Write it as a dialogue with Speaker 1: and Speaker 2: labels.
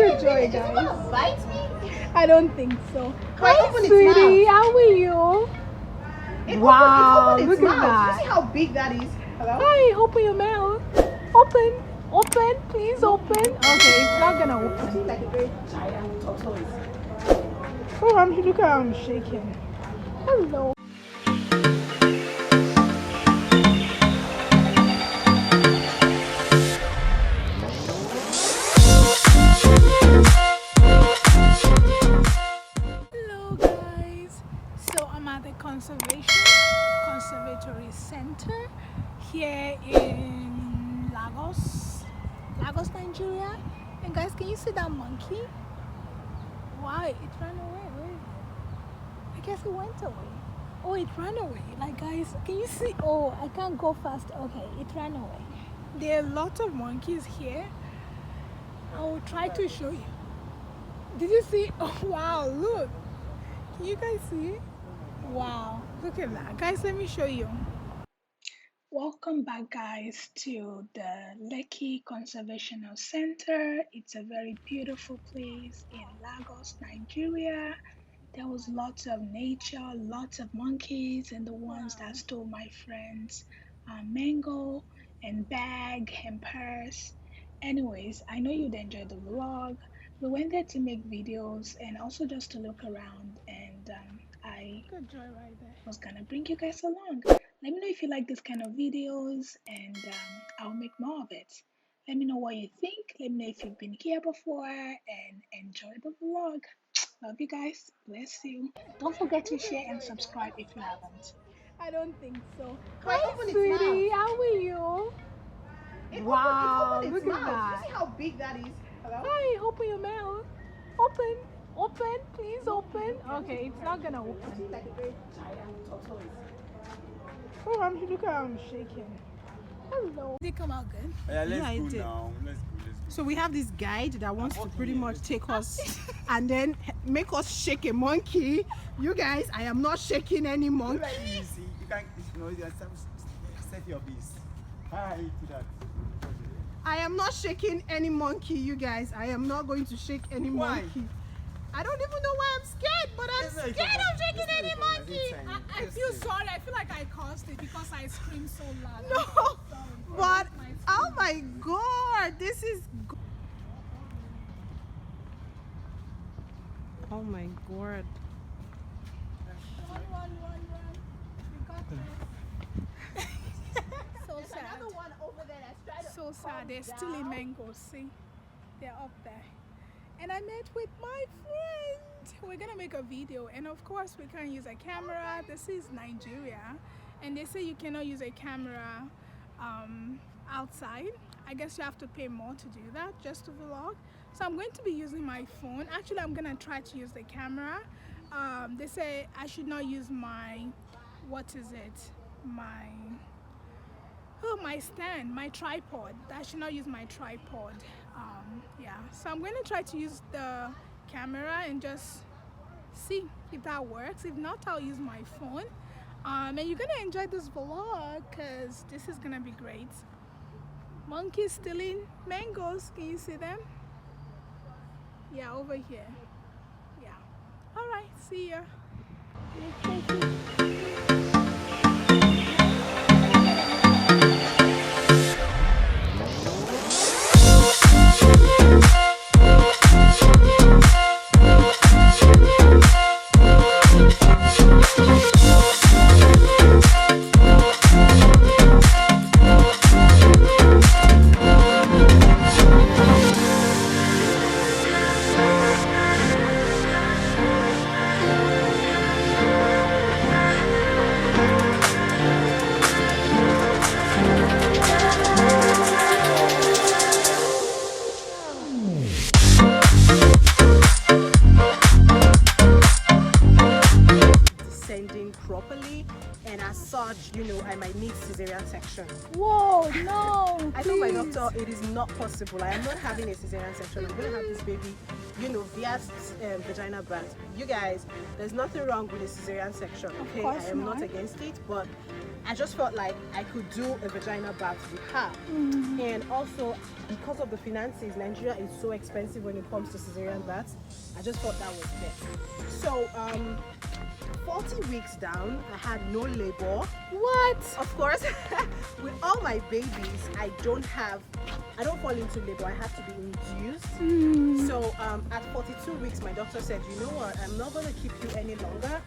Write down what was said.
Speaker 1: Good joy,
Speaker 2: Is it gonna bite me?
Speaker 1: I don't think so.
Speaker 2: Wait,
Speaker 1: Hi,
Speaker 2: open its
Speaker 1: sweetie.
Speaker 2: mouth.
Speaker 1: How are you? Wow,
Speaker 2: Open its
Speaker 1: look at
Speaker 2: mouth.
Speaker 1: that.
Speaker 2: You see how big that is? Hello?
Speaker 1: Hi, open your mouth. Open, please open. Okay, it's not gonna open.
Speaker 2: It's like a very giant tortoise.
Speaker 1: Oh, look how I'm shaking. Hello. Hello guys. So I'm at the Conservatory Center here in Lagos, Nigeria. And guys, can you see that monkey? Why? It ran away. Where is it? I guess it went away. Oh, it ran away. Like guys, can you see? Oh, I can't go fast. Okay, it ran away. There are lots of monkeys here. I will try to show you. Did you see? Oh wow, look. Can you guys see? Wow, look at that. Guys, let me show you. Welcome back guys to the Lekki Conservational Center. It's a very beautiful place in Lagos, Nigeria. There was lots of nature, lots of monkeys, and the ones that stole my friends mango and bag and purse. Anyways, I know you'd enjoy the vlog. We went there to make videos and also just to look around, and I was gonna bring you guys along. Let me know if you like this kind of videos, and I'll make more of it. Let me know what you think. Let me know if you've been here before, and enjoy the vlog. Love you guys. Bless you. Don't forget to share and subscribe if you haven't. I don't think so.
Speaker 2: Wait,
Speaker 1: Hi,
Speaker 2: open its
Speaker 1: sweetie.
Speaker 2: mouth.
Speaker 1: How are you?
Speaker 2: Wow,
Speaker 1: Look
Speaker 2: its
Speaker 1: at
Speaker 2: mouth.
Speaker 1: that.
Speaker 2: You see how big that is? Hello?
Speaker 1: Hi, open your mouth. Open, please open. Okay, it's not gonna open.
Speaker 2: It's like a very giant tortoise.
Speaker 1: Oh, look how I'm shaking. Hello. Did it come out good?
Speaker 3: Yeah, let's
Speaker 2: Yeah,
Speaker 3: go
Speaker 2: it did.
Speaker 3: now. Let's go.
Speaker 2: So we have this guide that wants to
Speaker 3: walking
Speaker 2: pretty
Speaker 3: here.
Speaker 2: much take us and then make us shake a monkey. You guys, I am not shaking any
Speaker 3: Don't
Speaker 2: monkey.
Speaker 3: like you see. You can, you can set your beast. Hi to that.
Speaker 2: I am not shaking any monkey, you guys. I am not going to shake any
Speaker 3: Why?
Speaker 2: monkey. I don't even know why I'm scared, but I'm
Speaker 3: It's not
Speaker 2: scared
Speaker 3: even-
Speaker 2: of shaking
Speaker 3: it's not
Speaker 2: any
Speaker 3: even
Speaker 2: monkey.
Speaker 3: anything.
Speaker 1: I feel sorry. I feel like I caused it because I screamed so loud.
Speaker 2: No, but oh my god, this is. Oh my god.
Speaker 1: Run. You got this. So sad.
Speaker 2: Another one over there that's trying to.
Speaker 1: So sad. They're still in mangoes. See, they're up there. And I met with my friend. We're gonna make a video, and of course we can't use a camera. This is Nigeria, and they say you cannot use a camera outside. I guess you have to pay more to do that just to vlog. So I'm going to be using my phone. Actually, I'm gonna try to use the camera. They say I should not use my, what is it? My stand, my tripod. I should not use my tripod. Yeah, so I'm going to try to use the camera and just see if that works. If not, I'll use my phone. And you're gonna enjoy this vlog because this is gonna be great. Monkeys stealing mangoes. Can you see them? Yeah, over here. Yeah. All right. See ya.
Speaker 2: Properly, and as such, you know, I might need cesarean section.
Speaker 1: Whoa, no.
Speaker 2: I told my doctor it is not possible. I am not having a cesarean section. I'm gonna have this baby, you know, via vagina birth. You guys, there's nothing wrong with a cesarean section. Okay, I am not against it, but I just felt like I could do a vaginal birth with her. And also, because of the finances, Nigeria is so expensive when it comes to cesarean births. I just thought that was best. So, 40 weeks down, I had no labor.
Speaker 1: What?
Speaker 2: Of course, with all my babies, I don't fall into labor. I have to be induced. So at 42 weeks, my doctor said, you know what, I'm not going to keep you any longer.